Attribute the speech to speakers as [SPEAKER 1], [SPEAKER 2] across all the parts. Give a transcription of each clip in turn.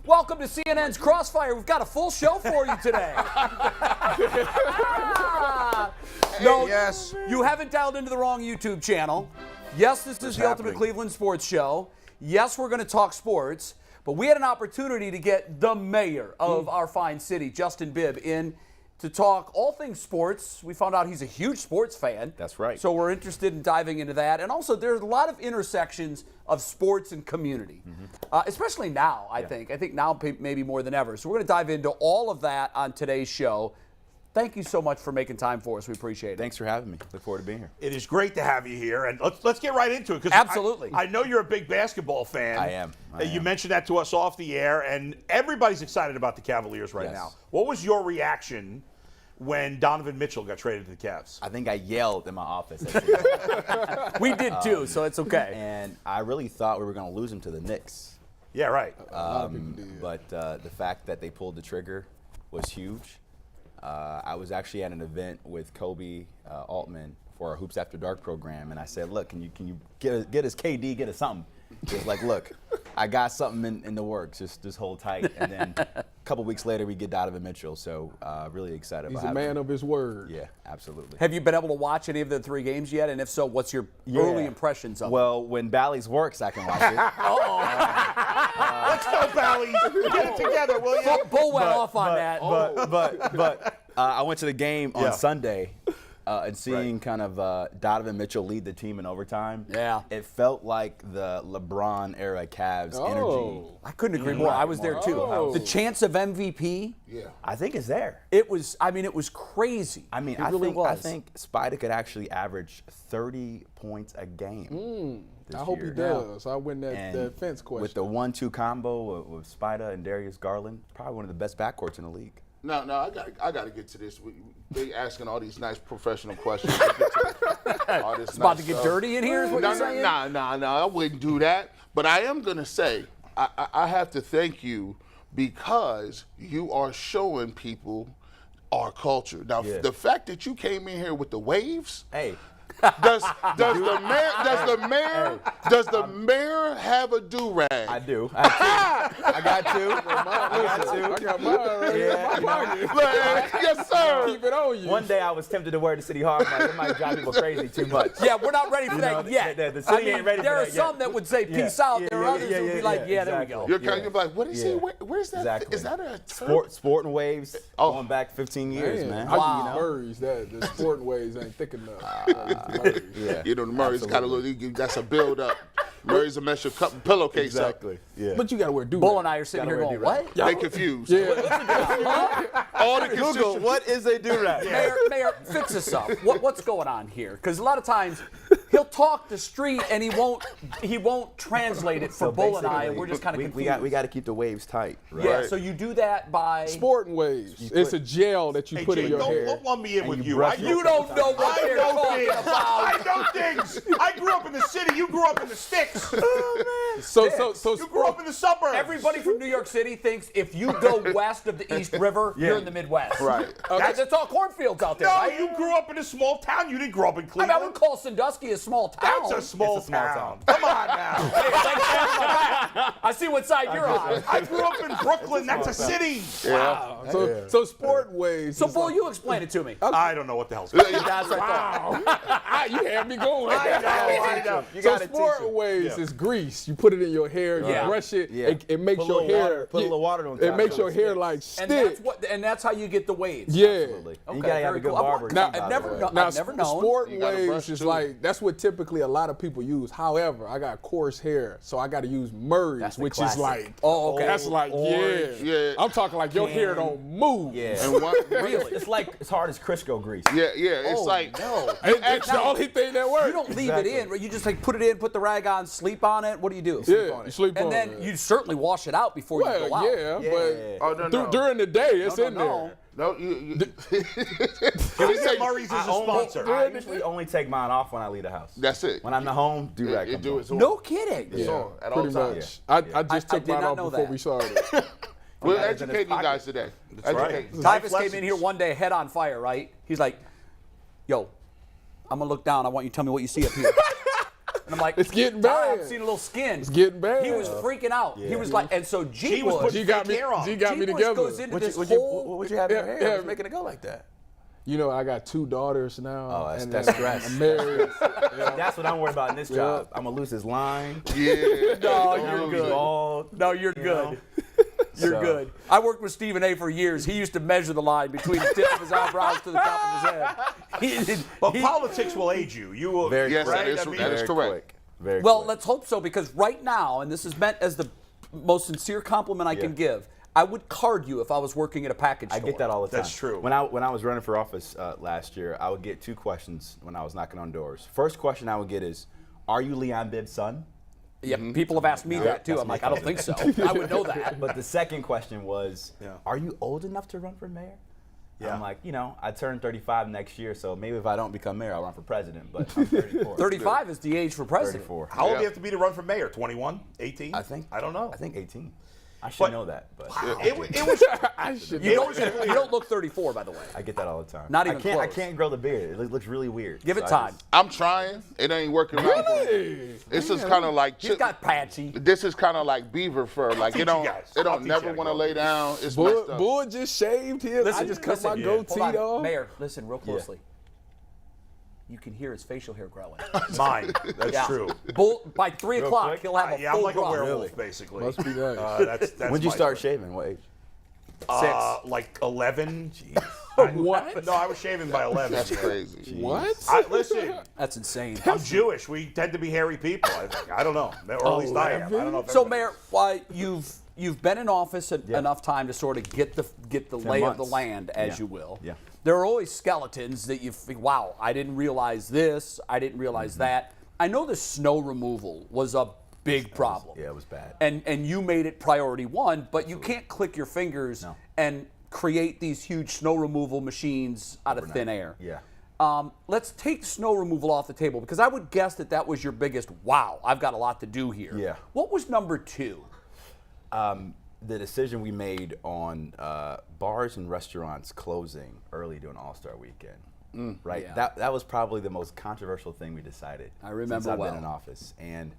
[SPEAKER 1] Welcome to CNN's Crossfire. We've got a full show for you today. No, yes. You haven't dialed into the wrong YouTube channel. Yes, this is the Ultimate Cleveland Sports Show. Yes, we're going to talk sports. But we had an opportunity to get the mayor of our fine city, Justin Bibb, in to talk all things sports. We found out he's a huge sports fan.
[SPEAKER 2] That's right.
[SPEAKER 1] So we're interested in diving into that. And also, there's a lot of intersections of sports and community, especially now, I think. I think now maybe more than ever. So we're going to dive into all of that on today's show. Thank you so much for making time for us. We appreciate it.
[SPEAKER 2] Thanks for having me. Look forward to being here.
[SPEAKER 3] It is great to have you here, and let's get right into it.
[SPEAKER 1] Absolutely.
[SPEAKER 3] I know you're a big basketball fan.
[SPEAKER 2] I am.
[SPEAKER 3] You mentioned that to us off the air, and everybody's excited about the Cavaliers right now. What was your reaction when Donovan Mitchell got traded to the Cavs?
[SPEAKER 2] I think I yelled in my office.
[SPEAKER 1] We did too, so it's okay.
[SPEAKER 2] And I really thought we were going to lose him to the Knicks.
[SPEAKER 3] Yeah, right.
[SPEAKER 2] But the fact that they pulled the trigger was huge. I was actually at an event with Kobe Altman for our Hoops After Dark program, and I said, look, can you get us KD, get us something? Just like, look, I got something in the works. Just hold tight. And then a couple weeks later, we get Donovan Mitchell. So really excited about it.
[SPEAKER 4] He's a man of his word.
[SPEAKER 2] Yeah, absolutely.
[SPEAKER 1] Have you been able to watch any of the 3 games yet? And if so, what's your early impressions of it?
[SPEAKER 2] Well, when Bally's works, I can watch it.
[SPEAKER 3] Let's go, Bally's. Get it together, will you?
[SPEAKER 1] Bull went off on that.
[SPEAKER 2] But I went to the game on Sunday. And seeing kind of Donovan Mitchell lead the team in overtime, it felt like the LeBron era Cavs energy.
[SPEAKER 1] I couldn't agree more. I was there too. The chance of MVP,
[SPEAKER 2] I think is there.
[SPEAKER 1] It was. I mean, it was crazy.
[SPEAKER 2] I mean, I think Spider could actually average 30 points a game.
[SPEAKER 4] I hope he does. I win that fence question.
[SPEAKER 2] With the 1-2 combo with Spider and Darius Garland, probably one of the best backcourts in the league.
[SPEAKER 5] No, I got to get to this. They asking all these nice professional questions.
[SPEAKER 1] It's about to get dirty in here, is what you're saying?
[SPEAKER 5] No, I wouldn't do that. But I am going to say, I have to thank you because you are showing people our culture. Now, the fact that you came in here with the waves.
[SPEAKER 2] Hey.
[SPEAKER 5] Does the mayor have a do-rag?
[SPEAKER 2] I do. I got two.
[SPEAKER 4] I got mine already.
[SPEAKER 5] Yes, sir.
[SPEAKER 4] Keep it on you.
[SPEAKER 2] One day I was tempted to wear the city hall. I'm like, it might drive people crazy too much.
[SPEAKER 1] Yeah, we're not ready for that yet.
[SPEAKER 2] The city ain't ready for that yet.
[SPEAKER 1] There are some that would say peace out. There are others who would be like, there we go.
[SPEAKER 5] You're kind of like, what is he? Where's that?
[SPEAKER 2] Exactly.
[SPEAKER 5] Is that a
[SPEAKER 2] sport and waves going back 15 years, man.
[SPEAKER 4] I use Murray's. The sport and waves ain't thick enough.
[SPEAKER 5] You know, the Murray's got a little. That's a build up. Murray's a mess your cup and pillowcase
[SPEAKER 2] exactly.
[SPEAKER 5] up.
[SPEAKER 4] But you got to wear do-rag.
[SPEAKER 1] Bull and I are sitting here going, what?
[SPEAKER 5] They confused.
[SPEAKER 2] All the Google, what is a do-rag?
[SPEAKER 1] Mayor, fix this up. What's going on here? Because a lot of times he'll talk the street and he won't translate it for Bull and I, and we're just kind of confused.
[SPEAKER 2] We got to keep the waves tight. Right?
[SPEAKER 1] Yeah, so you do that by
[SPEAKER 4] sport and waves. It's a gel that you put in your hair.
[SPEAKER 3] Don't lump me in with you.
[SPEAKER 1] You don't know what they're talking about.
[SPEAKER 3] I know things. I grew up in the city. You grew up in the sticks.
[SPEAKER 4] Oh, man. So
[SPEAKER 3] you grew up in the suburbs.
[SPEAKER 1] Everybody from New York City thinks if you go west of the East River, you're in the Midwest.
[SPEAKER 5] Right.
[SPEAKER 1] That's all cornfields out there,
[SPEAKER 3] No,
[SPEAKER 1] right?
[SPEAKER 3] you grew up in a small town. You didn't grow up in
[SPEAKER 1] I
[SPEAKER 3] Cleveland.
[SPEAKER 1] mean, I would call Sandusky a small town.
[SPEAKER 3] That's a small town. Come on now.
[SPEAKER 1] Hey, thanks for having my back. I see what side you're on.
[SPEAKER 3] I grew up in Brooklyn. That's a city.
[SPEAKER 5] Wow.
[SPEAKER 4] So sport and waves.
[SPEAKER 1] So, Bull, you explain it to me.
[SPEAKER 3] I don't know what the hell's going on.
[SPEAKER 1] That's what I thought.
[SPEAKER 4] You had me going.
[SPEAKER 3] I know.
[SPEAKER 4] So sport and waves is grease. You put it in your hair, you brush it. It makes your hair.
[SPEAKER 2] Put a little water on top.
[SPEAKER 4] It makes your hair like stick.
[SPEAKER 1] And that's how you get the waves.
[SPEAKER 4] Yeah.
[SPEAKER 2] Absolutely. You gotta have a good barber.
[SPEAKER 4] Now,
[SPEAKER 1] I've never known.
[SPEAKER 4] Sport and waves is like, that's what typically a lot of people use. However, I got coarse hair, so I got to use Murray's, which is like, that's like, I'm talking like your hair don't move.
[SPEAKER 2] Yeah.
[SPEAKER 5] And what,
[SPEAKER 1] Really?
[SPEAKER 2] It's like as hard as Crisco grease.
[SPEAKER 5] Yeah. It's like
[SPEAKER 1] no.
[SPEAKER 4] It's the only thing that works.
[SPEAKER 1] You don't leave it in. You just like put it in, put the rag on, sleep on it. What do you do?
[SPEAKER 4] You sleep on it.
[SPEAKER 1] And then you certainly wash it out before you go out.
[SPEAKER 4] But during the day, it's in there.
[SPEAKER 5] No,
[SPEAKER 3] Can we say Murray's is a sponsor?
[SPEAKER 2] I usually only take mine off when I leave the house.
[SPEAKER 5] That's it.
[SPEAKER 2] When I'm at home, do-rag comes on.
[SPEAKER 5] it. So
[SPEAKER 1] No kidding.
[SPEAKER 5] at all
[SPEAKER 4] Pretty
[SPEAKER 5] times.
[SPEAKER 4] much. I just took
[SPEAKER 1] did
[SPEAKER 4] mine
[SPEAKER 1] not
[SPEAKER 4] off
[SPEAKER 1] know
[SPEAKER 4] before
[SPEAKER 1] that.
[SPEAKER 4] we started.
[SPEAKER 5] We'll educate you guys today.
[SPEAKER 3] That's right.
[SPEAKER 1] Tyvus came in here one day head on fire, right? He's like, yo, I'm going to look down. I want you to tell me what you see up here. And I'm like,
[SPEAKER 4] It's getting
[SPEAKER 1] Ty,
[SPEAKER 4] bad.
[SPEAKER 1] I've seen a little skin.
[SPEAKER 4] It's getting bad.
[SPEAKER 1] He was freaking out. He was like, and so
[SPEAKER 3] G was putting
[SPEAKER 4] got me.
[SPEAKER 3] fake hair on.
[SPEAKER 4] G got me
[SPEAKER 1] G-Bush
[SPEAKER 4] together.
[SPEAKER 1] goes into this
[SPEAKER 2] What'd
[SPEAKER 1] whole.
[SPEAKER 2] you have in your
[SPEAKER 4] Yeah,
[SPEAKER 2] hair?
[SPEAKER 4] yeah.
[SPEAKER 2] What's making it go like that?
[SPEAKER 4] You know, I got 2 daughters now.
[SPEAKER 2] Oh,
[SPEAKER 4] and
[SPEAKER 2] that's
[SPEAKER 4] then
[SPEAKER 2] stress.
[SPEAKER 4] I'm married.
[SPEAKER 2] That's what I'm worried about in this job. I'm gonna lose his line.
[SPEAKER 5] Yeah.
[SPEAKER 1] No,
[SPEAKER 2] I'm
[SPEAKER 1] you're
[SPEAKER 2] gonna be
[SPEAKER 1] good.
[SPEAKER 2] bald.
[SPEAKER 1] No, you're good. You're
[SPEAKER 2] So-
[SPEAKER 1] good. I worked with Stephen A. for years. He used to measure the line between the tip of his eyebrows to the top of his head.
[SPEAKER 3] But politics will age you. You will.
[SPEAKER 2] Very
[SPEAKER 5] Yes,
[SPEAKER 2] quick.
[SPEAKER 5] that is-
[SPEAKER 3] I mean,
[SPEAKER 5] that is
[SPEAKER 2] Very
[SPEAKER 5] correct.
[SPEAKER 2] quick. Very
[SPEAKER 1] Well,
[SPEAKER 2] quick.
[SPEAKER 1] let's hope so, because right now, and this is meant as the most sincere compliment I can
[SPEAKER 2] Yeah.
[SPEAKER 1] give, I would card you if I was working at a package store.
[SPEAKER 2] I get that all the time.
[SPEAKER 3] That's true.
[SPEAKER 2] When I was running for office last year, I would get 2 questions when I was knocking on doors. First question I would get is, "Are you Leon Bibb's son?"
[SPEAKER 1] Yeah, people have asked me that too.
[SPEAKER 2] That's
[SPEAKER 1] I'm
[SPEAKER 2] my
[SPEAKER 1] like, I don't think so. I would know that.
[SPEAKER 2] But the second question was,
[SPEAKER 3] Yeah.
[SPEAKER 2] "Are you old enough to run for mayor?"
[SPEAKER 3] Yeah.
[SPEAKER 2] I'm like, I turn 35 next year, so maybe if I don't become mayor, I'll run for president. But I'm 34.
[SPEAKER 1] 35 is the age for president.
[SPEAKER 2] 34.
[SPEAKER 3] How old do
[SPEAKER 5] Yeah.
[SPEAKER 3] you have to be to run for mayor? 21? 18?
[SPEAKER 2] I think.
[SPEAKER 3] I don't know.
[SPEAKER 2] I think 18. I should
[SPEAKER 3] But-
[SPEAKER 2] know that, but
[SPEAKER 3] It was.
[SPEAKER 4] I should
[SPEAKER 1] You
[SPEAKER 4] know.
[SPEAKER 1] don't look 34, by the way.
[SPEAKER 2] I get that all the time.
[SPEAKER 1] Not even
[SPEAKER 2] I can't.
[SPEAKER 1] close.
[SPEAKER 2] I can't grow the beard. It looks really weird.
[SPEAKER 1] Give it
[SPEAKER 2] So I
[SPEAKER 1] time.
[SPEAKER 2] just-
[SPEAKER 5] I'm trying. It ain't working out.
[SPEAKER 4] Hey,
[SPEAKER 5] This is kind of like
[SPEAKER 1] He's got patchy.
[SPEAKER 5] This is kind of like beaver fur. Like
[SPEAKER 3] teach
[SPEAKER 5] it don't,
[SPEAKER 3] you guys.
[SPEAKER 5] it
[SPEAKER 3] I'll
[SPEAKER 5] don't
[SPEAKER 3] teach
[SPEAKER 5] never
[SPEAKER 3] you
[SPEAKER 5] want to
[SPEAKER 3] how to
[SPEAKER 5] lay down. It's
[SPEAKER 4] Bull,
[SPEAKER 5] messed up.
[SPEAKER 4] Bull just shaved his. I just cut my goatee
[SPEAKER 1] Hold on.
[SPEAKER 4] off.
[SPEAKER 1] Mayor, listen real closely. You can hear his facial hair growing.
[SPEAKER 3] Mine. That's
[SPEAKER 1] Yeah.
[SPEAKER 3] true.
[SPEAKER 1] Bull, by 3 o'clock,
[SPEAKER 2] quick?
[SPEAKER 1] he'll have a
[SPEAKER 3] Yeah, I'm
[SPEAKER 1] full
[SPEAKER 3] like a
[SPEAKER 1] crop.
[SPEAKER 3] werewolf, basically.
[SPEAKER 4] Must be nice.
[SPEAKER 3] That's
[SPEAKER 2] When'd you
[SPEAKER 3] my
[SPEAKER 2] start
[SPEAKER 3] story.
[SPEAKER 2] shaving? What age?
[SPEAKER 3] Like 11.
[SPEAKER 4] What?
[SPEAKER 3] No, I was shaving by 11.
[SPEAKER 5] That's
[SPEAKER 3] yeah.
[SPEAKER 5] crazy.
[SPEAKER 4] What?
[SPEAKER 3] Listen,
[SPEAKER 1] That's insane.
[SPEAKER 3] I'm Jewish. We tend to be hairy people. I don't know. Or at least I am. I don't know if
[SPEAKER 1] So,
[SPEAKER 3] everybody
[SPEAKER 1] Mayor,
[SPEAKER 3] is.
[SPEAKER 1] why you've been in office enough time to sort of get the lay of the
[SPEAKER 2] months.
[SPEAKER 1] land, as
[SPEAKER 2] Yeah.
[SPEAKER 1] you will.
[SPEAKER 2] Yeah.
[SPEAKER 1] There are always skeletons that you think, wow, I didn't realize this, I didn't realize that. I know the snow removal was a big problem.
[SPEAKER 2] Yeah, it was bad.
[SPEAKER 1] And you made it priority 1, but you can't click your fingers
[SPEAKER 2] No.
[SPEAKER 1] and create these huge snow removal machines out of thin air.
[SPEAKER 2] Yeah.
[SPEAKER 1] Let's take snow removal off the table, because I would guess that was your biggest, wow, I've got a lot to do here.
[SPEAKER 2] Yeah.
[SPEAKER 1] What was number 2?
[SPEAKER 2] The decision we made on bars and restaurants closing early during All-Star Weekend, right?
[SPEAKER 1] Yeah.
[SPEAKER 2] That was probably the most controversial thing we decided.
[SPEAKER 1] I remember
[SPEAKER 2] since I've
[SPEAKER 1] well.
[SPEAKER 2] been in office, and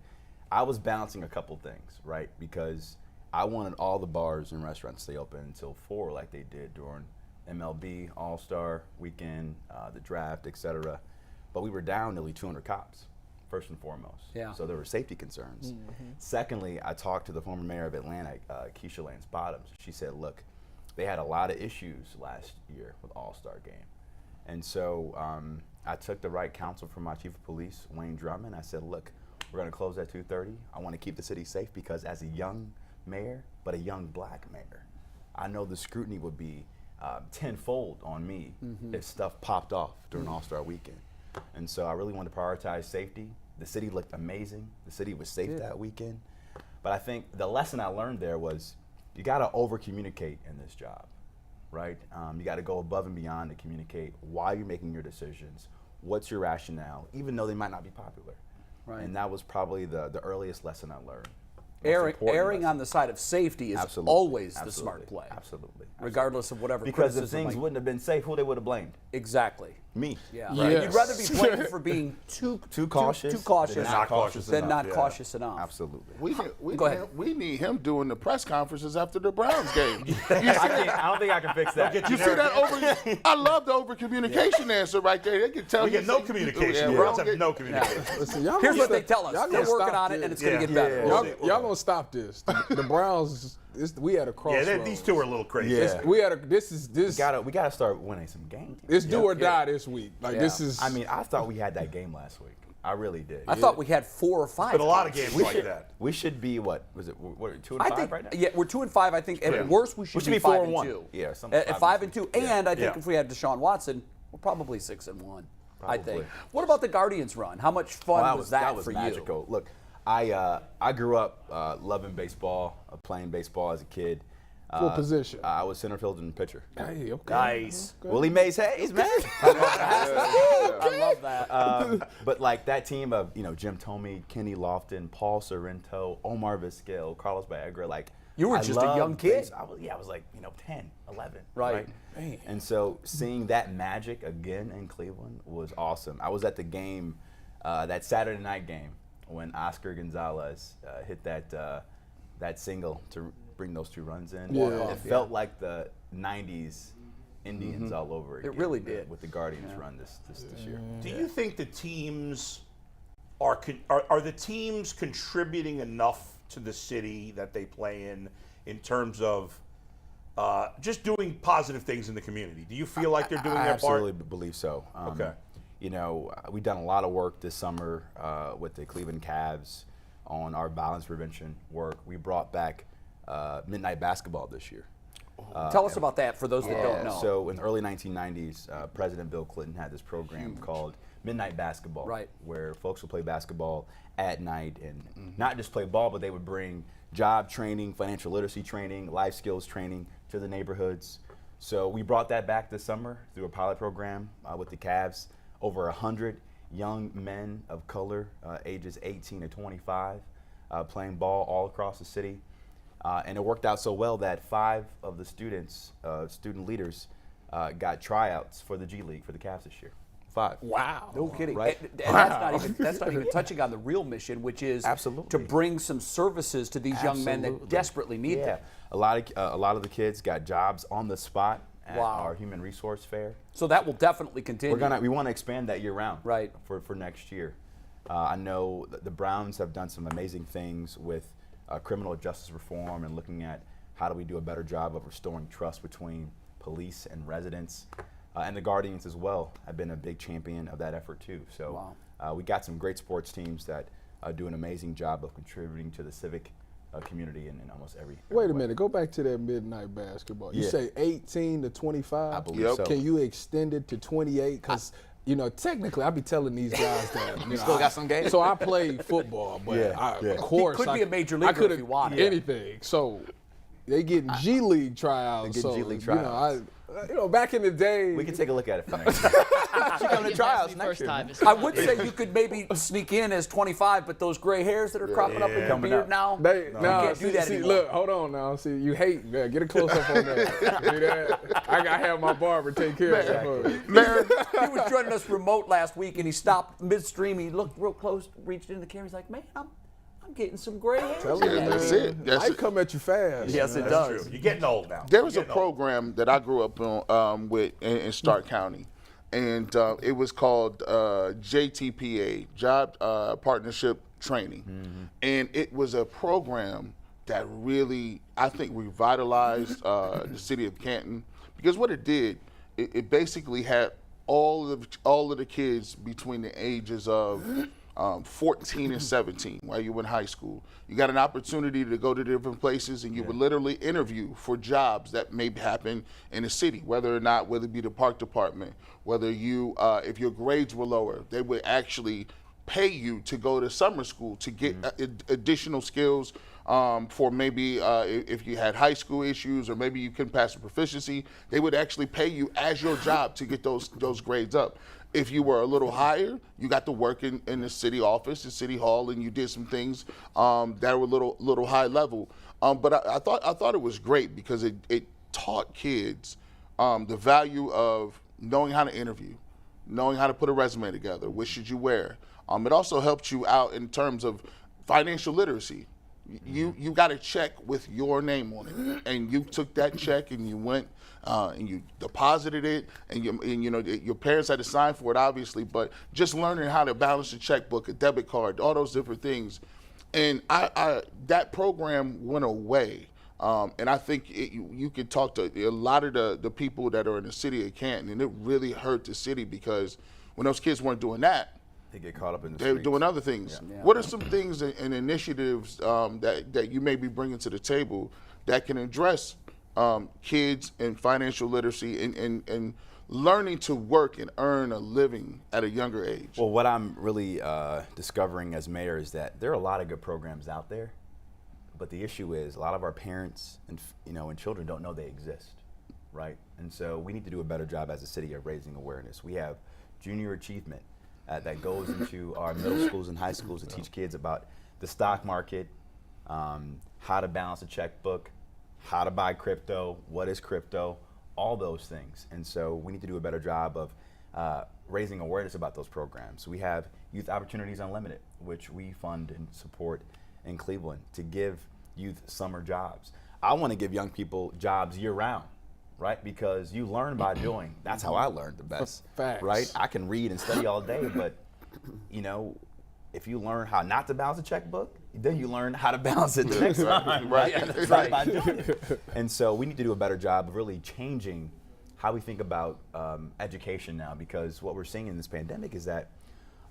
[SPEAKER 2] I was balancing a couple things, right? Because I wanted all the bars and restaurants to stay open until 4, like they did during MLB All-Star Weekend, the draft, etc. But we were down nearly 200 cops, first and foremost.
[SPEAKER 1] Yeah.
[SPEAKER 2] So there were safety concerns. Secondly, I talked to the former mayor of Atlanta, Keisha Lance Bottoms. She said, look, they had a lot of issues last year with All-Star Game. And so I took the right counsel from my chief of police, Wayne Drummond. I said, look, we're going to close at 2:30. I want to keep the city safe, because as a young mayor, but a young black mayor, I know the scrutiny would be tenfold on me if stuff popped off during All-Star Weekend. And so I really wanted to prioritize safety. The city looked amazing. The city was safe that weekend. But I think the lesson I learned there was you got to over-communicate in this job, right? You got to go above and beyond to communicate why you're making your decisions, what's your rationale, even though they might not be popular.
[SPEAKER 1] Right.
[SPEAKER 2] And that was probably the earliest lesson I learned. Most
[SPEAKER 1] Erring
[SPEAKER 2] important lesson.
[SPEAKER 1] on the side of safety is
[SPEAKER 2] Absolutely.
[SPEAKER 1] always the
[SPEAKER 2] Absolutely.
[SPEAKER 1] smart play.
[SPEAKER 2] Absolutely.
[SPEAKER 1] Regardless of whatever
[SPEAKER 2] Because if
[SPEAKER 1] criticism
[SPEAKER 2] things
[SPEAKER 1] might-
[SPEAKER 2] wouldn't have been safe, who they would have blamed?
[SPEAKER 1] Exactly.
[SPEAKER 2] Me.
[SPEAKER 1] Yeah.
[SPEAKER 4] Yes.
[SPEAKER 1] You'd rather be blamed for being too
[SPEAKER 2] cautious
[SPEAKER 1] too cautious
[SPEAKER 2] than
[SPEAKER 3] not cautious
[SPEAKER 1] than
[SPEAKER 3] enough,
[SPEAKER 1] not
[SPEAKER 3] yeah.
[SPEAKER 1] cautious enough.
[SPEAKER 2] Absolutely.
[SPEAKER 1] Go ahead.
[SPEAKER 5] We need him doing the press conferences after the Browns game. You see
[SPEAKER 2] I don't think I can fix that.
[SPEAKER 3] get
[SPEAKER 5] You see that over? I love the over communication answer right there. They can tell
[SPEAKER 3] We
[SPEAKER 5] you
[SPEAKER 3] get no communication.
[SPEAKER 5] Yeah,
[SPEAKER 3] The
[SPEAKER 5] we
[SPEAKER 3] Browns
[SPEAKER 5] don't
[SPEAKER 3] have
[SPEAKER 5] get-
[SPEAKER 3] no communication.
[SPEAKER 4] Listen, y'all
[SPEAKER 1] Here's
[SPEAKER 4] gonna
[SPEAKER 1] what they
[SPEAKER 4] stop-
[SPEAKER 1] tell us.
[SPEAKER 4] y'all
[SPEAKER 1] They're
[SPEAKER 4] gonna
[SPEAKER 1] working
[SPEAKER 4] stop
[SPEAKER 1] on it, and
[SPEAKER 4] this.
[SPEAKER 1] it's going to get
[SPEAKER 3] Yeah.
[SPEAKER 1] better.
[SPEAKER 3] Yeah.
[SPEAKER 4] Y'all gonna stop this. The Browns. We at a
[SPEAKER 3] Yeah,
[SPEAKER 4] crossroads.
[SPEAKER 3] these two are a little crazy.
[SPEAKER 2] Yeah.
[SPEAKER 4] We at a. This.
[SPEAKER 2] We gotta start winning some games.
[SPEAKER 4] It's do or die this week. Like
[SPEAKER 1] Yeah.
[SPEAKER 4] this is.
[SPEAKER 2] I mean, I thought we had that game last week. I really did.
[SPEAKER 1] I thought we had 4 or 5.
[SPEAKER 3] Been a lot of games like that.
[SPEAKER 2] We should be what was it? What 2 and
[SPEAKER 1] I
[SPEAKER 2] 5
[SPEAKER 1] think
[SPEAKER 2] right now?
[SPEAKER 1] yeah, we're 2 and 5. I think
[SPEAKER 3] Yeah.
[SPEAKER 1] at worst we should
[SPEAKER 2] be
[SPEAKER 1] 5
[SPEAKER 2] 4 and
[SPEAKER 1] and
[SPEAKER 2] 1.
[SPEAKER 1] 2.
[SPEAKER 2] Yeah, some
[SPEAKER 1] At
[SPEAKER 2] 5
[SPEAKER 1] 5
[SPEAKER 2] and
[SPEAKER 1] and 2.
[SPEAKER 2] two. Yeah.
[SPEAKER 1] And I think
[SPEAKER 3] Yeah.
[SPEAKER 1] if we had Deshaun Watson, we're probably 6 and 1. I
[SPEAKER 2] Probably.
[SPEAKER 1] think. What about the Guardians run? How much fun
[SPEAKER 2] Oh,
[SPEAKER 1] was that
[SPEAKER 2] was
[SPEAKER 1] for
[SPEAKER 2] magical. Look, I grew up loving baseball, playing baseball as a kid.
[SPEAKER 4] What position?
[SPEAKER 2] I was center fielder and pitcher.
[SPEAKER 4] Hey, okay.
[SPEAKER 1] Nice.
[SPEAKER 4] Okay.
[SPEAKER 2] Willie Mays Hayes, man.
[SPEAKER 1] I love that.
[SPEAKER 2] But like that team of Jim Thome, Kenny Lofton, Paul Sorrento, Omar Vizquel, Carlos Baegra, like
[SPEAKER 1] You were
[SPEAKER 2] I
[SPEAKER 1] just a young
[SPEAKER 2] loved
[SPEAKER 1] kid.
[SPEAKER 2] I was like 10, 11.
[SPEAKER 1] Right.
[SPEAKER 4] Man.
[SPEAKER 2] And so seeing that magic again in Cleveland was awesome. I was at the game, that Saturday night game when Oscar Gonzalez hit that single to bring those 2 runs in.
[SPEAKER 4] Yeah.
[SPEAKER 2] It felt like the 90s Indians all over again.
[SPEAKER 1] It really did.
[SPEAKER 2] With the Guardians run this year.
[SPEAKER 3] Do you think the teams are the teams contributing enough to the city that they play in terms of just doing positive things in the community? Do you feel like they're doing
[SPEAKER 2] I
[SPEAKER 3] their
[SPEAKER 2] absolutely
[SPEAKER 3] part?
[SPEAKER 2] believe so.
[SPEAKER 3] Okay.
[SPEAKER 2] You know, we've done a lot of work this summer with the Cleveland Cavs on our violence prevention work. We brought back midnight basketball this year.
[SPEAKER 1] Tell us about that for those that don't know.
[SPEAKER 2] So in the early 1990s, President Bill Clinton had this program called Midnight Basketball,
[SPEAKER 1] Right.
[SPEAKER 2] where folks would play basketball at night and not just play ball, but they would bring job training, financial literacy training, life skills training to the neighborhoods. So we brought that back this summer through a pilot program with the Cavs. Over 100 young men of color, ages 18 to 25, playing ball all across the city. And it worked out so well that 5 of the students, student leaders, got tryouts for the G League for the Cavs this year. 5.
[SPEAKER 1] Wow. No kidding.
[SPEAKER 2] Right?
[SPEAKER 1] And that's not even touching on the real mission, which is
[SPEAKER 2] Absolutely.
[SPEAKER 1] to bring some services to these young men that
[SPEAKER 2] Absolutely.
[SPEAKER 1] desperately need them.
[SPEAKER 2] A lot of the kids got jobs on the spot at
[SPEAKER 1] Wow.
[SPEAKER 2] our human resource fair.
[SPEAKER 1] So that will definitely continue.
[SPEAKER 2] We want to expand that year round.
[SPEAKER 1] Right.
[SPEAKER 2] For next year. I know the Browns have done some amazing things with criminal justice reform and looking at how do we do a better job of restoring trust between police and residents. And the Guardians as well have been a big champion of that effort too. So we got some great sports teams that do an amazing job of contributing to the civic community in almost every
[SPEAKER 4] Wait a
[SPEAKER 2] way.
[SPEAKER 4] minute, go back to that midnight basketball. You
[SPEAKER 2] Yeah.
[SPEAKER 4] say 18 to 25?
[SPEAKER 2] I believe so.
[SPEAKER 4] Can you extend it to 28? Because, you know, technically, I be telling these guys that. You know,
[SPEAKER 2] still got some games?
[SPEAKER 4] So I played football, but of course.
[SPEAKER 1] He could be a major
[SPEAKER 4] I
[SPEAKER 1] leaguer
[SPEAKER 4] could
[SPEAKER 1] if he wanted.
[SPEAKER 4] anything. So they getting G League tryouts.
[SPEAKER 2] They get
[SPEAKER 4] so,
[SPEAKER 2] G League
[SPEAKER 4] You know,
[SPEAKER 2] tryouts.
[SPEAKER 4] back in the day.
[SPEAKER 2] We can take a look at it for next year. She coming to tryouts next year.
[SPEAKER 1] I would say you could maybe sneak in as 25, but those gray hairs that are cropping up in your
[SPEAKER 2] Coming
[SPEAKER 1] beard
[SPEAKER 2] up.
[SPEAKER 1] now,
[SPEAKER 4] They,
[SPEAKER 1] you
[SPEAKER 4] nah,
[SPEAKER 1] can't do that
[SPEAKER 4] see,
[SPEAKER 1] anymore.
[SPEAKER 4] look, hold on now. See, you hate. Yeah, get a close up on that. See that? I gotta have my barber take care of that.
[SPEAKER 5] Man,
[SPEAKER 1] He was joining us remote last week, and he stopped midstream. He looked real close, reached into the camera. He's like, "Man, I'm getting some gray hairs."
[SPEAKER 4] Tell you, man.
[SPEAKER 5] that's it. That's
[SPEAKER 4] I
[SPEAKER 5] it.
[SPEAKER 4] come at you fast.
[SPEAKER 1] Yes, it
[SPEAKER 3] That's
[SPEAKER 1] does.
[SPEAKER 3] true. You're getting old now.
[SPEAKER 5] There was a
[SPEAKER 3] You're getting old.
[SPEAKER 5] program that I grew up on with in Stark County, and it was called JTPA, Job Partnership Training, and it was a program that really, I think, revitalized the city of Canton, because what it did, it basically had all of the kids between the ages of 14 and 17 while you were in high school. You got an opportunity to go to different places, and you would literally interview for jobs that may happen in the city, whether it be the park department, whether you, if your grades were lower, they would actually pay you to go to summer school to get additional skills for maybe if you had high school issues or maybe you couldn't pass a proficiency, they would actually pay you as your job to get those grades up. If you were a little higher, you got to work in the city office, the city hall, and you did some things that were little high level. But I thought it was great because it taught kids the value of knowing how to interview, knowing how to put a resume together. What should you wear? It also helped you out in terms of financial literacy. You got a check with your name on it, and you took that check and you went and you deposited it, and your parents had to sign for it, obviously. But just learning how to balance a checkbook, a debit card, all those different things, and that program went away. And I think you could talk to a lot of the people that are in the city of Canton, and it really hurt the city because when those kids weren't doing that,
[SPEAKER 2] They get caught up in the
[SPEAKER 5] they were
[SPEAKER 2] streets.
[SPEAKER 5] doing other things.
[SPEAKER 1] Yeah.
[SPEAKER 5] What are some things and initiatives that you may be bringing to the table that can address kids and financial literacy and learning to work and earn a living at a younger age?
[SPEAKER 2] Well, what I'm really discovering as mayor is that there are a lot of good programs out there, but the issue is a lot of our parents and children don't know they exist, right? And so we need to do a better job as a city of raising awareness. We have junior achievement that goes into our middle schools and high schools to teach kids about the stock market, how to balance a checkbook, how to buy crypto, what is crypto, all those things. And so we need to do a better job of raising awareness about those programs. We have Youth Opportunities Unlimited, which we fund and support in Cleveland to give youth summer jobs. I want to give young people jobs year round, right? Because you learn by doing. That's how I learned the best,
[SPEAKER 4] Facts.
[SPEAKER 2] right? I can read and study all day, but you know, if you learn how not to balance a checkbook, then you learn how to balance it the next time, right?
[SPEAKER 1] Yeah, that's
[SPEAKER 2] Right,
[SPEAKER 1] right.
[SPEAKER 2] by doing it. And so we need to do a better job of really changing how we think about education now, because what we're seeing in this pandemic is that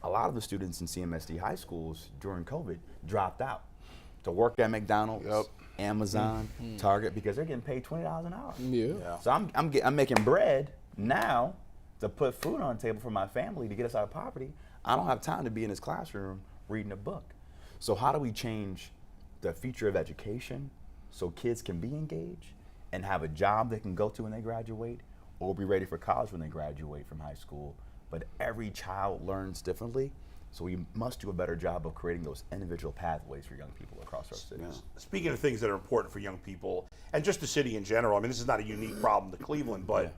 [SPEAKER 2] a lot of the students in CMSD high schools during COVID dropped out to work at McDonald's, Amazon, Target, because they're getting paid $20 an hour.
[SPEAKER 4] Yeah.
[SPEAKER 2] So I'm making bread now to put food on the table for my family to get us out of poverty. I don't have time to be in this classroom reading a book. So how do we change the future of education so kids can be engaged and have a job they can go to when they graduate, or be ready for college when they graduate from high school? But every child learns differently, so we must do a better job of creating those individual pathways for young people across our cities.
[SPEAKER 3] Speaking of things that are important for young people, and just the city in general, I mean, this is not a unique problem to Cleveland, but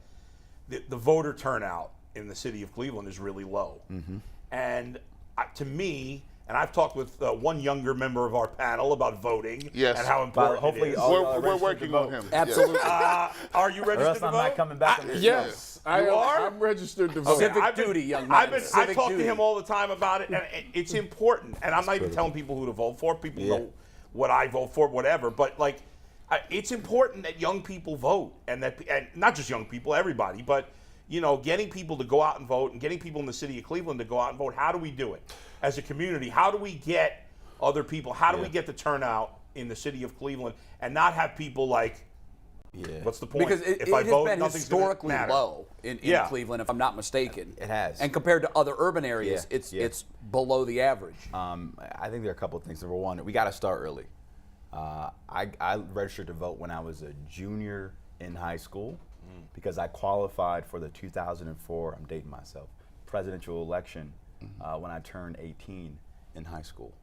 [SPEAKER 3] the voter turnout in the city of Cleveland is really low. And to me, and I've talked with one younger member of our panel about voting and how important
[SPEAKER 2] hopefully
[SPEAKER 3] it is.
[SPEAKER 5] We're working on him.
[SPEAKER 1] Absolutely.
[SPEAKER 3] Are you
[SPEAKER 2] Or
[SPEAKER 3] registered
[SPEAKER 2] else
[SPEAKER 3] to
[SPEAKER 2] I'm
[SPEAKER 3] vote?
[SPEAKER 2] not coming back on this show.
[SPEAKER 4] Yes,
[SPEAKER 3] You are?
[SPEAKER 4] I'm registered to vote.
[SPEAKER 1] Civic duty, young man.
[SPEAKER 3] I
[SPEAKER 1] Civic
[SPEAKER 3] talk
[SPEAKER 1] duty.
[SPEAKER 3] to him all the time about it, and it's important. And I'm not even telling people who to vote for. People know what I vote for, whatever. But like, it's important that young people vote, and not just young people, everybody. But you know, getting people to go out and vote, and getting people in the city of Cleveland to go out and vote. How do we do it as a community? How do we get other people? How do we get the turnout in the city of Cleveland and not have people like? What's the point?
[SPEAKER 1] Because it
[SPEAKER 3] if I
[SPEAKER 1] has
[SPEAKER 3] vote,
[SPEAKER 1] been
[SPEAKER 3] nothing's gonna
[SPEAKER 1] historically
[SPEAKER 3] matter.
[SPEAKER 1] low in Cleveland, if I'm not mistaken.
[SPEAKER 2] It has.
[SPEAKER 1] And compared to other urban areas, it's below the average.
[SPEAKER 2] I think there are a couple of things. Number one, we got to start early. I registered to vote when I was a junior in high school because I qualified for the 2004, I'm dating myself, presidential election when I turned 18 in high school.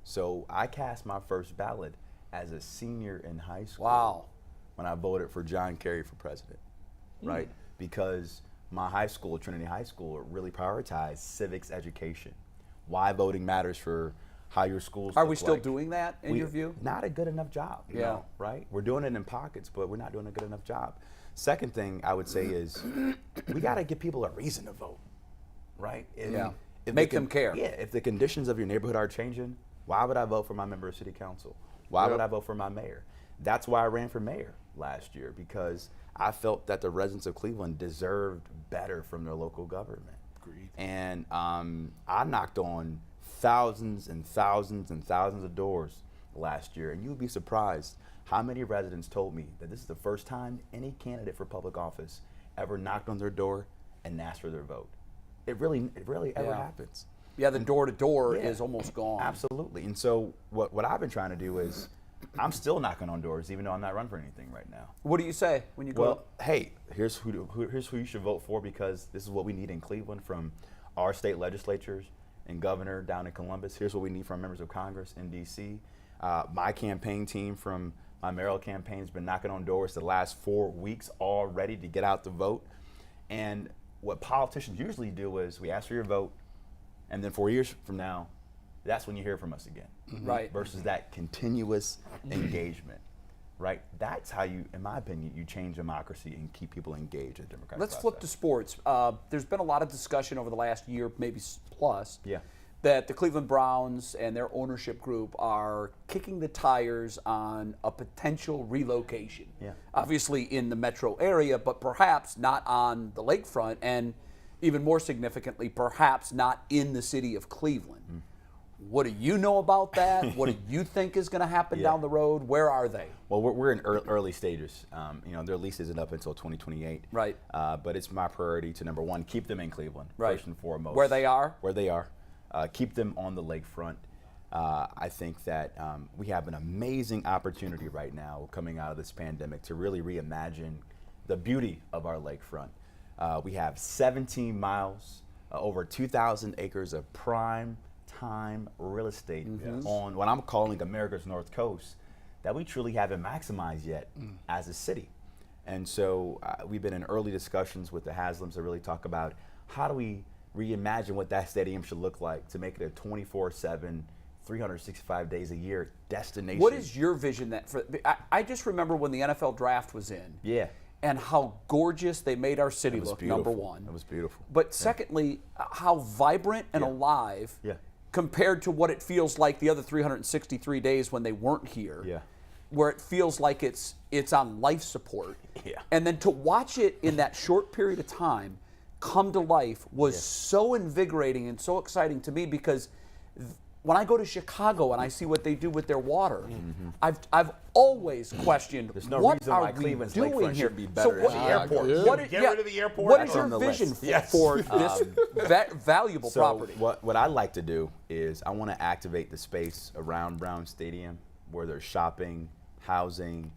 [SPEAKER 2] So I cast my first ballot as a senior in high school.
[SPEAKER 1] Wow.
[SPEAKER 2] When I voted for John Kerry for president, right? Because my high school, Trinity High School, really prioritized civics education. Why voting matters for how your schools
[SPEAKER 1] Are
[SPEAKER 2] look
[SPEAKER 1] we still
[SPEAKER 2] like.
[SPEAKER 1] doing that in your view?
[SPEAKER 2] Not a good enough job. you
[SPEAKER 1] Yeah.
[SPEAKER 2] know, right? We're doing it in pockets, but we're not doing a good enough job. Second thing I would say is we got to give people a reason to vote, right?
[SPEAKER 1] Make them care.
[SPEAKER 2] Yeah, if the conditions of your neighborhood are changing, why would I vote for my member of city council? Why would I vote for my mayor? That's why I ran for mayor last year, because I felt that the residents of Cleveland deserved better from their local government. Agreed. And I knocked on thousands and thousands and thousands of doors last year, and you'd be surprised how many residents told me that this is the first time any candidate for public office ever knocked on their door and asked for their vote. It really ever happens.
[SPEAKER 1] Yeah, the door-to-door is almost gone.
[SPEAKER 2] Absolutely. And so what I've been trying to do is I'm still knocking on doors, even though I'm not running for anything right now.
[SPEAKER 1] What do you say when you go?
[SPEAKER 2] Well, hey, here's who you should vote for, because this is what we need in Cleveland from our state legislatures and governor down in Columbus. Here's what we need from members of Congress in D.C. My campaign team from my mayoral campaign has been knocking on doors the last 4 weeks already to get out the vote. And what politicians usually do is we ask for your vote, and then 4 years from now, that's when you hear from us again.
[SPEAKER 1] Right.
[SPEAKER 2] Versus that continuous engagement, right? That's how you, in my opinion, you change democracy and keep people engaged in the democratic
[SPEAKER 1] Let's
[SPEAKER 2] process.
[SPEAKER 1] flip to sports. There's been a lot of discussion over the last year, maybe plus, that the Cleveland Browns and their ownership group are kicking the tires on a potential relocation. Obviously in the metro area, but perhaps not on the lakefront, and even more significantly, perhaps not in the city of Cleveland. What do you know about that? What do you think is going to happen down the road? Where are they?
[SPEAKER 2] Well, we're in early stages. Their lease isn't up until 2028.
[SPEAKER 1] Right.
[SPEAKER 2] But it's my priority to, number one, keep them in Cleveland, first and foremost.
[SPEAKER 1] Where they are?
[SPEAKER 2] Where they are. Keep them on the lakefront. I think that we have an amazing opportunity right now coming out of this pandemic to really reimagine the beauty of our lakefront. We have 17 miles, over 2,000 acres of prime time real estate on what I'm calling America's North Coast that we truly haven't maximized yet as a city. And so we've been in early discussions with the Haslams to really talk about how do we reimagine what that stadium should look like to make it a 24/7, 365 days a year destination?
[SPEAKER 1] What is your vision that for? I just remember when the NFL draft was in.
[SPEAKER 2] Yeah.
[SPEAKER 1] And how gorgeous they made our city look,
[SPEAKER 2] beautiful.
[SPEAKER 1] number one.
[SPEAKER 2] It was beautiful.
[SPEAKER 1] But secondly, how vibrant and alive compared to what it feels like the other 363 days when they weren't here.
[SPEAKER 2] Yeah.
[SPEAKER 1] Where it feels like it's on life support.
[SPEAKER 2] Yeah.
[SPEAKER 1] And then to watch it in that short period of time come to life was so invigorating and so exciting to me, because when I go to Chicago and I see what they do with their water, I've always questioned
[SPEAKER 2] There's no
[SPEAKER 1] what
[SPEAKER 2] reason
[SPEAKER 1] are
[SPEAKER 2] why
[SPEAKER 1] we
[SPEAKER 2] Cleveland's
[SPEAKER 1] doing
[SPEAKER 2] lakefront
[SPEAKER 1] here.
[SPEAKER 2] should be better
[SPEAKER 1] what,
[SPEAKER 2] than
[SPEAKER 3] the airport. Get rid of the airport.
[SPEAKER 1] What
[SPEAKER 3] That's
[SPEAKER 1] is your
[SPEAKER 2] on the
[SPEAKER 1] vision
[SPEAKER 2] list.
[SPEAKER 1] for this valuable
[SPEAKER 2] So
[SPEAKER 1] property?
[SPEAKER 2] what I'd like to do is I want to activate the space around Brown Stadium where there's shopping, housing,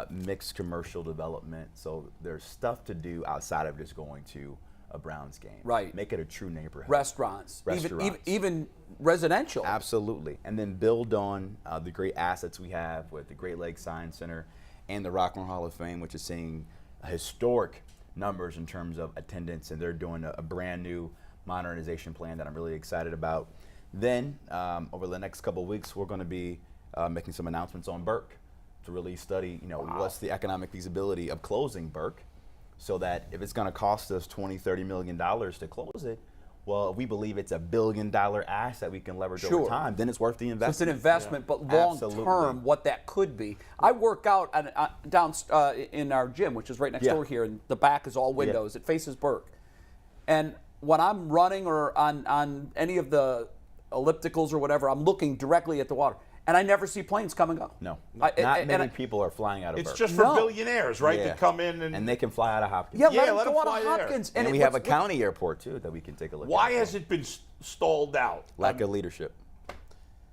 [SPEAKER 2] mixed commercial development. So there's stuff to do outside of just going to a Browns game.
[SPEAKER 1] Right.
[SPEAKER 2] Make it a true neighborhood.
[SPEAKER 1] Restaurants. Even residential.
[SPEAKER 2] Absolutely. And then build on the great assets we have with the Great Lakes Science Center and the Rock and Roll Hall of Fame, which is seeing historic numbers in terms of attendance, and they're doing a brand new modernization plan that I'm really excited about. Then over the next couple of weeks, we're going to be making some announcements on Burke to really study, what's the economic feasibility of closing Burke, so that if it's going to cost us $20-30 million to close it, well, if we believe it's $1 billion asset we can leverage over time, then it's worth the investment.
[SPEAKER 1] So it's an investment, but long term, what that could be. I work out down in our gym, which is right next door here, and the back is all windows. It faces Burke. And when I'm running or on any of the ellipticals or whatever, I'm looking directly at the water. And I never see planes come and go.
[SPEAKER 2] No, not many people are flying out of Burke.
[SPEAKER 3] It's just for billionaires, right?
[SPEAKER 2] Yeah.
[SPEAKER 3] That come in and
[SPEAKER 2] they can fly out of Hopkins.
[SPEAKER 1] Yeah,
[SPEAKER 3] let
[SPEAKER 1] let
[SPEAKER 3] them
[SPEAKER 1] them go
[SPEAKER 3] fly
[SPEAKER 1] out of
[SPEAKER 3] there.
[SPEAKER 1] Hopkins.
[SPEAKER 2] And we have a county airport too that we can take a look at.
[SPEAKER 3] Why has it been stalled out?
[SPEAKER 2] Lack of leadership.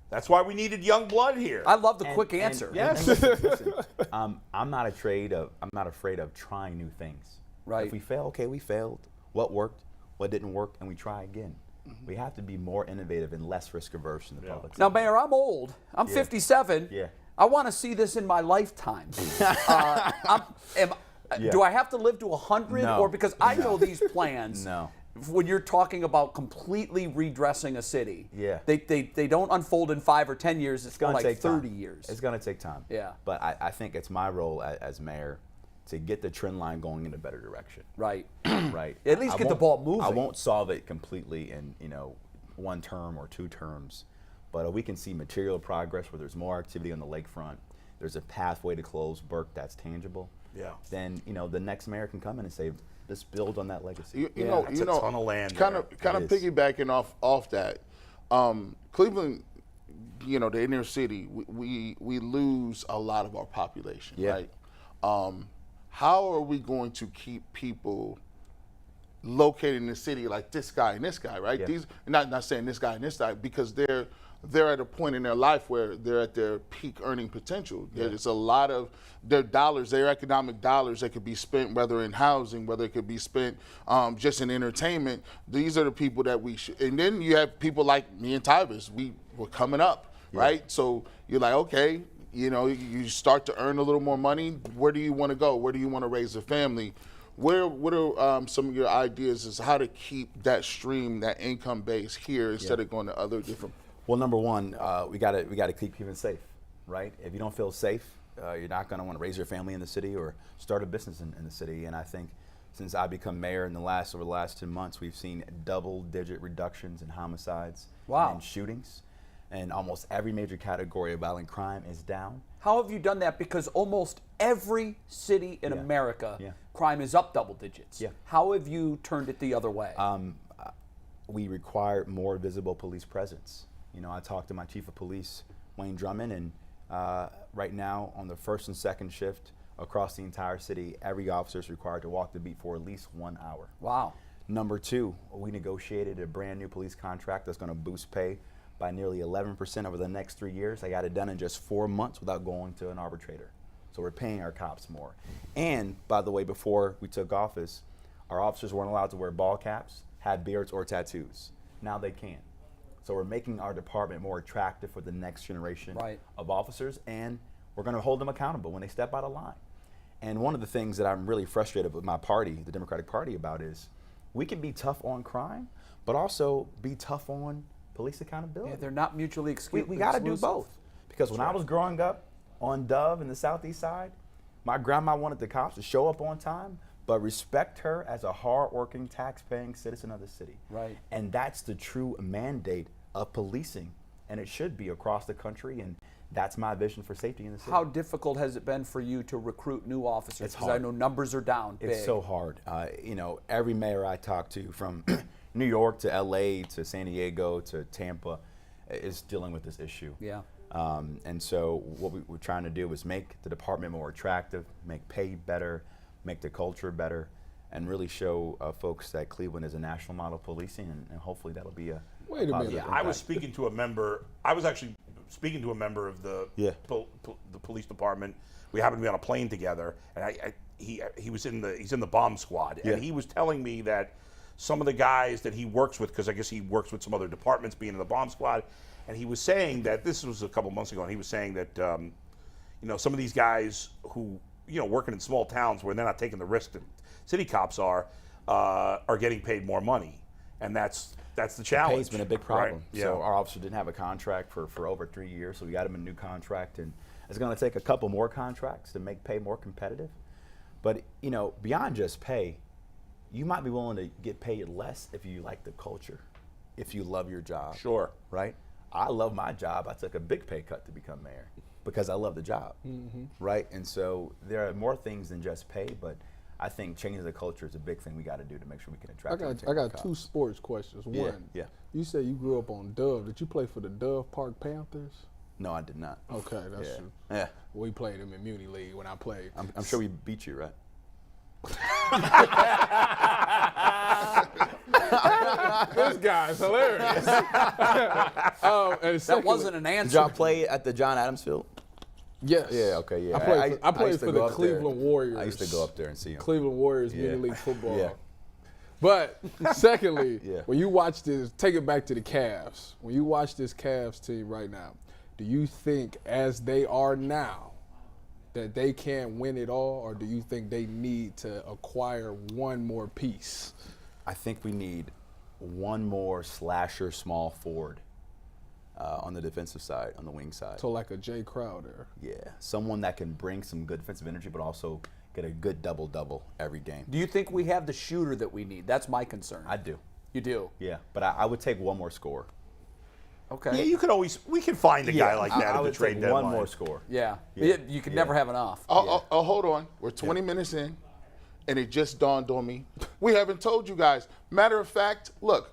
[SPEAKER 3] That's why we needed young blood here.
[SPEAKER 1] I love the quick answer.
[SPEAKER 3] Yes.
[SPEAKER 2] Listen, I'm not afraid of trying new things.
[SPEAKER 1] Right.
[SPEAKER 2] If we fail, okay, we failed. What worked, what didn't work, and we try again. We have to be more innovative and less risk averse in the public sector.
[SPEAKER 1] Now, Mayor, I'm old. I'm 57.
[SPEAKER 2] Yeah.
[SPEAKER 1] I want to see this in my lifetime. Do I have to live to 100?
[SPEAKER 2] No.
[SPEAKER 1] Or because I know these plans.
[SPEAKER 2] No.
[SPEAKER 1] When you're talking about completely redressing a city,
[SPEAKER 2] Yeah.
[SPEAKER 1] they don't unfold in 5 or 10 years. It's
[SPEAKER 2] gonna
[SPEAKER 1] more like
[SPEAKER 2] take time.
[SPEAKER 1] 30 years.
[SPEAKER 2] It's going to take time.
[SPEAKER 1] Yeah.
[SPEAKER 2] But I think it's my role as mayor to get the trend line going in a better direction.
[SPEAKER 1] Right.
[SPEAKER 2] Right.
[SPEAKER 1] At least get the ball moving.
[SPEAKER 2] I won't solve it completely in 1 term or 2 terms, but we can see material progress where there's more activity on the lakefront. There's a pathway to close Burke that's tangible.
[SPEAKER 3] Yeah.
[SPEAKER 2] Then the next mayor can come in and say, let's build on that legacy.
[SPEAKER 3] That's a ton of land
[SPEAKER 5] Kind of
[SPEAKER 2] It is.
[SPEAKER 5] piggybacking off that. Cleveland, the inner city, we lose a lot of our population, right? How are we going to keep people located in the city like this guy and this guy, right?
[SPEAKER 2] Yeah.
[SPEAKER 5] These not saying this guy and this guy, because they're at a point in their life where they're at their peak earning potential. There's a lot of their dollars, their economic dollars that could be spent, whether in housing, whether it could be spent just in entertainment. These are the people that we should. And then you have people like me and Tyvis. We're coming up, right? So you're like, okay, you start to earn a little more money. Where do you want to go? Where do you want to raise a family? What are some of your ideas as how to keep that stream, that income base here instead of going to other different?
[SPEAKER 2] Well, number one, we got to keep people safe, right? If you don't feel safe, you're not going to want to raise your family in the city or start a business in the city. And I think since I become mayor over the last 10 months, we've seen double-digit reductions in homicides and shootings, and almost every major category of violent crime is down.
[SPEAKER 1] How have you done that? Because almost every city in America, crime is up double digits.
[SPEAKER 2] Yeah.
[SPEAKER 1] How have you turned it the other way?
[SPEAKER 2] We require more visible police presence. I talked to my chief of police, Wayne Drummond, and right now on the first and second shift across the entire city, every officer is required to walk the beat for at least 1 hour.
[SPEAKER 1] Wow.
[SPEAKER 2] Number 2, we negotiated a brand new police contract that's going to boost pay by nearly 11% over the next 3 years. I got it done in just 4 months without going to an arbitrator. So we're paying our cops more. And by the way, before we took office, our officers weren't allowed to wear ball caps, have beards, or tattoos. Now they can. So we're making our department more attractive for the next generation of officers, and we're going to hold them accountable when they step out of line. And one of the things that I'm really frustrated with my party, the Democratic Party, about is we can be tough on crime, but also be tough on police accountability.
[SPEAKER 1] Yeah, they're not mutually exclusive.
[SPEAKER 2] We got to do both. Because when I was growing up on Dove in the southeast side, my grandma wanted the cops to show up on time, but respect her as a hardworking, tax-paying citizen of the city.
[SPEAKER 1] Right.
[SPEAKER 2] And that's the true mandate of policing, and it should be across the country, and that's my vision for safety in the city.
[SPEAKER 1] How difficult has it been for you to recruit new officers?
[SPEAKER 2] It's
[SPEAKER 1] Because I
[SPEAKER 2] hard.
[SPEAKER 1] know numbers are down big.
[SPEAKER 2] It's so hard. You know, every mayor I talk to, from New York to LA to San Diego to Tampa, is dealing with this issue.
[SPEAKER 1] Yeah.
[SPEAKER 2] And so what we're trying to do is make the department more attractive, make pay better, make the culture better, and really show folks that Cleveland is a national model of policing, and hopefully that'll be a
[SPEAKER 4] Wait a minute.
[SPEAKER 3] Yeah, I was speaking to a member. I was actually speaking to a member of the the police department. We happened to be on a plane together, and he's in the bomb squad, and he was telling me that some of the guys that he works with, because I guess he works with some other departments, being in the bomb squad, and he was saying that this was a couple months ago, and he was saying that you know, some of these guys who, you know, working in small towns where they're not taking the risk that city cops are getting paid more money, and that's the challenge.
[SPEAKER 2] Pay's been a big problem.
[SPEAKER 3] Right. Yeah.
[SPEAKER 2] So our officer didn't have a contract for over 3 years, so we got him a new contract, and it's going to take a couple more contracts to make pay more competitive. But, you know, beyond just pay, you might be willing to get paid less if you like the culture, if you love your job.
[SPEAKER 3] Sure.
[SPEAKER 2] Right? I love my job. I took a big pay cut to become mayor because I love the job. Right? And so there are more things than just pay, but I think changing the culture is a big thing we got to do to make sure we can attract.
[SPEAKER 4] I got two sports questions. One,
[SPEAKER 2] yeah.
[SPEAKER 4] You said you grew up on Dove. Did you play for the Dove Park Panthers?
[SPEAKER 2] No, I did not.
[SPEAKER 4] Okay, that's true.
[SPEAKER 2] Yeah.
[SPEAKER 4] We played them in Muni League when I played.
[SPEAKER 2] I'm sure we beat you, right?
[SPEAKER 4] This guy's hilarious.
[SPEAKER 1] That wasn't an
[SPEAKER 2] Did
[SPEAKER 1] answer.
[SPEAKER 2] y'all play at the John Adams Field?
[SPEAKER 4] Yes.
[SPEAKER 2] Yeah, okay, yeah.
[SPEAKER 4] I played
[SPEAKER 2] used to
[SPEAKER 4] for
[SPEAKER 2] go
[SPEAKER 4] the
[SPEAKER 2] up there.
[SPEAKER 4] Cleveland Warriors.
[SPEAKER 2] I used to go up there and see them.
[SPEAKER 4] Cleveland Warriors
[SPEAKER 2] Yeah.
[SPEAKER 4] Mini League football.
[SPEAKER 2] Yeah.
[SPEAKER 4] But secondly,
[SPEAKER 2] Yeah.
[SPEAKER 4] when you watch this, take it back to the Cavs. When you watch this Cavs team right now, do you think, as they are now, that they can't win it all, or do you think they need to acquire one more piece?
[SPEAKER 2] I think we need one more slasher small forward on the defensive side, on the wing side.
[SPEAKER 4] So like a Jay Crowder.
[SPEAKER 2] Yeah, someone that can bring some good defensive energy, but also get a good double-double every game.
[SPEAKER 1] Do you think we have the shooter that we need? That's my concern.
[SPEAKER 2] I do.
[SPEAKER 1] You do?
[SPEAKER 2] Yeah, but I would take one more score.
[SPEAKER 1] Okay.
[SPEAKER 3] Yeah, we can find a guy like that
[SPEAKER 2] I
[SPEAKER 3] at the
[SPEAKER 2] would
[SPEAKER 3] trade
[SPEAKER 2] take
[SPEAKER 3] deadline.
[SPEAKER 2] one more score.
[SPEAKER 1] Yeah.
[SPEAKER 2] Yeah.
[SPEAKER 1] You can never have enough.
[SPEAKER 5] Oh, hold on. We're 20 minutes in, and it just dawned on me. We haven't told you guys. Matter of fact, look,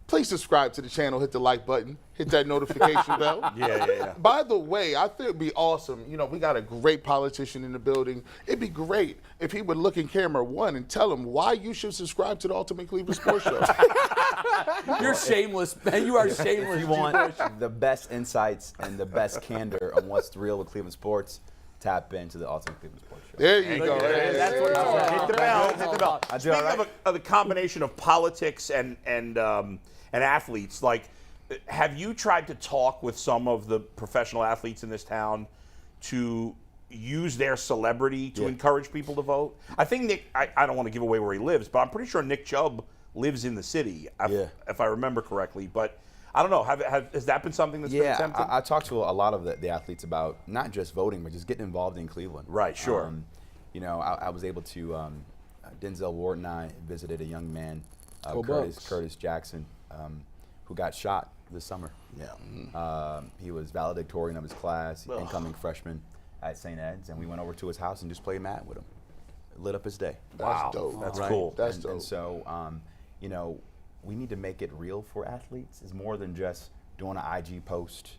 [SPEAKER 5] please subscribe to the channel, hit the like button, hit that notification bell.
[SPEAKER 3] Yeah.
[SPEAKER 5] By the way, I think it'd be awesome. You know, we got a great politician in the building. It'd be great if he would look in camera one and tell him why you should subscribe to the Ultimate Cleveland Sports Show.
[SPEAKER 1] You're shameless, man. You are shameless.
[SPEAKER 2] If you want the best insights and the best candor on what's real with Cleveland sports, tap into the Ultimate Cleveland Sports Show.
[SPEAKER 5] There you go.
[SPEAKER 3] That's what it's about. Hit the bell. Hit the bell.
[SPEAKER 2] I do all
[SPEAKER 3] Speaking
[SPEAKER 2] right.
[SPEAKER 3] of the combination of politics and athletes, like, have you tried to talk with some of the professional athletes in this town to use their celebrity to encourage people to vote? I think Nick, I don't want to give away where he lives, but I'm pretty sure Nick Chubb lives in the city, if I remember correctly. But I don't know. Has that been something that's been attempted?
[SPEAKER 2] I talked to a lot of the athletes about not just voting, but just getting involved in Cleveland.
[SPEAKER 3] Right, sure.
[SPEAKER 2] You know, I was able to, Denzel Ward and I visited a young man, Curtis Jackson, who got shot this summer.
[SPEAKER 3] Yeah.
[SPEAKER 2] He was valedictorian of his class, incoming freshman at St. Ed's, and we went over to his house and just played Madden with him. It lit up his day.
[SPEAKER 5] That's dope.
[SPEAKER 3] That's
[SPEAKER 2] Right?
[SPEAKER 3] cool.
[SPEAKER 5] That's
[SPEAKER 2] and,
[SPEAKER 5] dope.
[SPEAKER 2] And so, you know, we need to make it real for athletes. It's more than just doing an IG post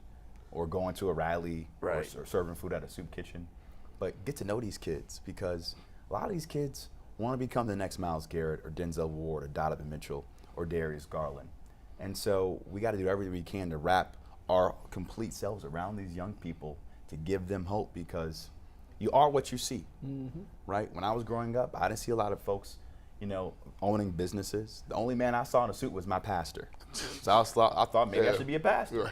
[SPEAKER 2] or going to a rally or serving food at a soup kitchen. But get to know these kids, because a lot of these kids want to become the next Myles Garrett or Denzel Ward or Donovan Mitchell or Darius Garland. And so we got to do everything we can to wrap our complete selves around these young people to give them hope, because you are what you see, right? When I was growing up, I didn't see a lot of folks, you know, owning businesses. The only man I saw in a suit was my pastor. So I thought maybe I should be a pastor.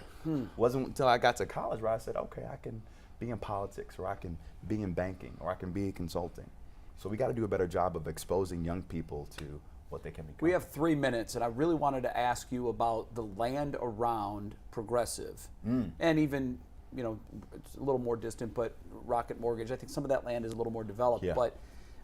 [SPEAKER 2] Wasn't until I got to college where I said, okay, I can be in politics, or I can be in banking, or I can be in consulting. So we got to do a better job of exposing young people to what they can become.
[SPEAKER 1] We have 3 minutes, and I really wanted to ask you about the land around Progressive, and even, you know, it's a little more distant, but Rocket Mortgage. I think some of that land is a little more developed.
[SPEAKER 2] Yeah.
[SPEAKER 1] But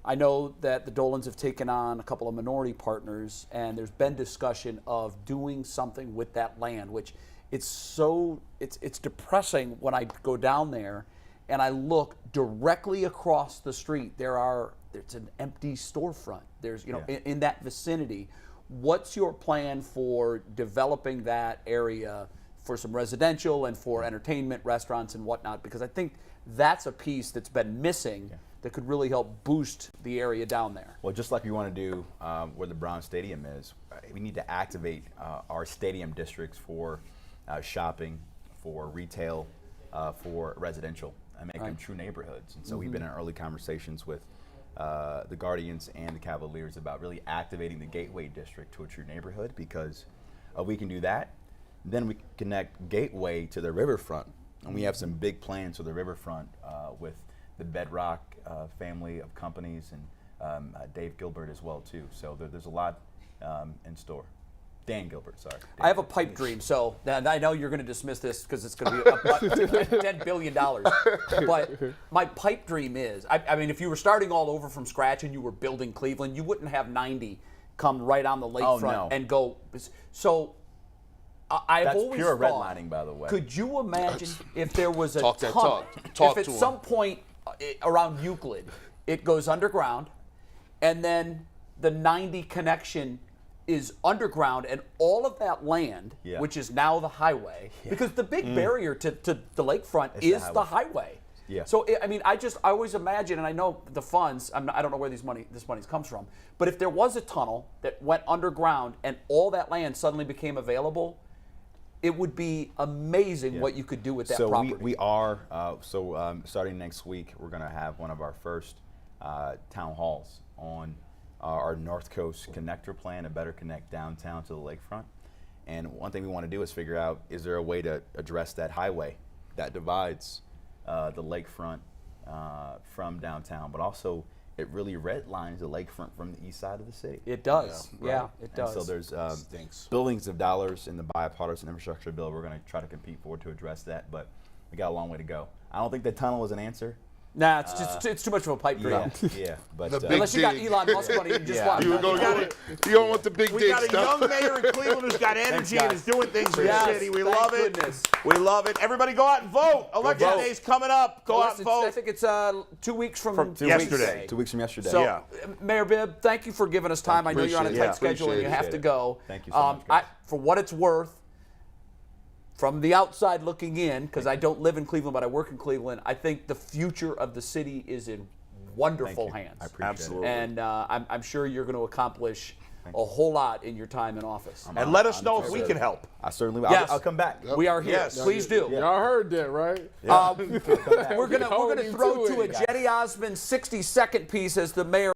[SPEAKER 1] I know that the Dolans have taken on a couple of minority partners, and there's been discussion of doing something with that land, which it's depressing when I go down there and I look directly across the street. It's an empty storefront. There's, you know, in that vicinity. What's your plan for developing that area for some residential and for entertainment, restaurants, and whatnot? Because I think that's a piece that's been missing that could really help boost the area down there.
[SPEAKER 2] Well, just like we want to do where the Brown Stadium is, we need to activate our stadium districts for shopping, for retail, for residential, and make them true neighborhoods. And so we've been in early conversations with the Guardians and the Cavaliers about really activating the Gateway District to a true neighborhood, because we can do that. Then we connect Gateway to the riverfront, and we have some big plans for the riverfront with the Bedrock family of companies and Dave Gilbert as well too. So there's a lot in store. Dan Gilbert, sorry.
[SPEAKER 1] I have a pipe dream, so I know you're going to dismiss this because it's going to be about $10 billion. But my pipe dream is, I mean, if you were starting all over from scratch and you were building Cleveland, you wouldn't have 90 come right on the lakefront and go. So I've
[SPEAKER 2] That's
[SPEAKER 1] always
[SPEAKER 2] pure
[SPEAKER 1] thought,
[SPEAKER 2] redlining, by the way.
[SPEAKER 1] Could you imagine if there was a
[SPEAKER 5] Talk that
[SPEAKER 1] tunnel,
[SPEAKER 5] talk. Talk
[SPEAKER 1] if
[SPEAKER 5] to
[SPEAKER 1] at
[SPEAKER 5] 'em.
[SPEAKER 1] some point around Euclid, it goes underground, and then the 90 connection is underground, and all of that land, which is now the highway, because the big barrier to the lakefront is the highway.
[SPEAKER 2] Yeah.
[SPEAKER 1] So I mean, I always imagine, and I know the funds. I don't know where this money comes from, but if there was a tunnel that went underground and all that land suddenly became available, it would be amazing what you could do with that property.
[SPEAKER 2] So we are starting next week, we're going to have one of our first town halls on our North Coast connector plan to better connect downtown to the lakefront. And one thing we want to do is figure out, is there a way to address that highway that divides the lakefront from downtown, but also it really redlines the lakefront from the east side of the city.
[SPEAKER 1] It does.
[SPEAKER 2] Right?
[SPEAKER 1] It does.
[SPEAKER 2] And so there's billions of dollars in the bipartisan infrastructure bill we're going to try to compete for to address that, but we got a long way to go. I don't think the tunnel is an answer.
[SPEAKER 1] Nah, it's just it's too much of a pipe dream.
[SPEAKER 2] But
[SPEAKER 5] The big
[SPEAKER 1] Unless you got
[SPEAKER 5] dig.
[SPEAKER 1] Elon Musk money, you just want.
[SPEAKER 5] You don't want the big
[SPEAKER 3] We
[SPEAKER 5] dig
[SPEAKER 3] got a
[SPEAKER 5] stuff.
[SPEAKER 3] young mayor in Cleveland who's got energy and is doing things in the
[SPEAKER 1] Yes,
[SPEAKER 3] city. We
[SPEAKER 1] thank
[SPEAKER 3] love it.
[SPEAKER 1] goodness.
[SPEAKER 3] We love it. Everybody go out and vote. Election
[SPEAKER 1] vote.
[SPEAKER 3] day's coming up. Go out and
[SPEAKER 1] I
[SPEAKER 3] vote.
[SPEAKER 1] think it's 2 weeks from
[SPEAKER 3] yesterday.
[SPEAKER 2] 2 weeks from yesterday.
[SPEAKER 1] So, Mayor Bibb, thank you for giving us time. I know you're on a
[SPEAKER 5] Appreciate
[SPEAKER 1] tight
[SPEAKER 5] it.
[SPEAKER 1] schedule and you have to
[SPEAKER 2] Appreciate it.
[SPEAKER 1] go.
[SPEAKER 2] Thank you so much, guys.
[SPEAKER 1] For what it's worth, from the outside looking in, because I don't live in Cleveland, but I work in Cleveland, I think the future of the city is in wonderful hands.
[SPEAKER 2] I appreciate
[SPEAKER 3] Absolutely.
[SPEAKER 2] it.
[SPEAKER 1] And I'm sure you're going to accomplish a whole lot in your time in office.
[SPEAKER 3] And let us know if we can help.
[SPEAKER 2] I certainly will.
[SPEAKER 1] Yes.
[SPEAKER 2] I'll come back.
[SPEAKER 1] We are here.
[SPEAKER 3] Yes.
[SPEAKER 1] Please do.
[SPEAKER 4] Y'all heard that, right?
[SPEAKER 1] We're gonna
[SPEAKER 4] Hold him
[SPEAKER 1] throw
[SPEAKER 4] to
[SPEAKER 1] to
[SPEAKER 4] it.
[SPEAKER 1] a Jetty Osmond 60-second piece as the mayor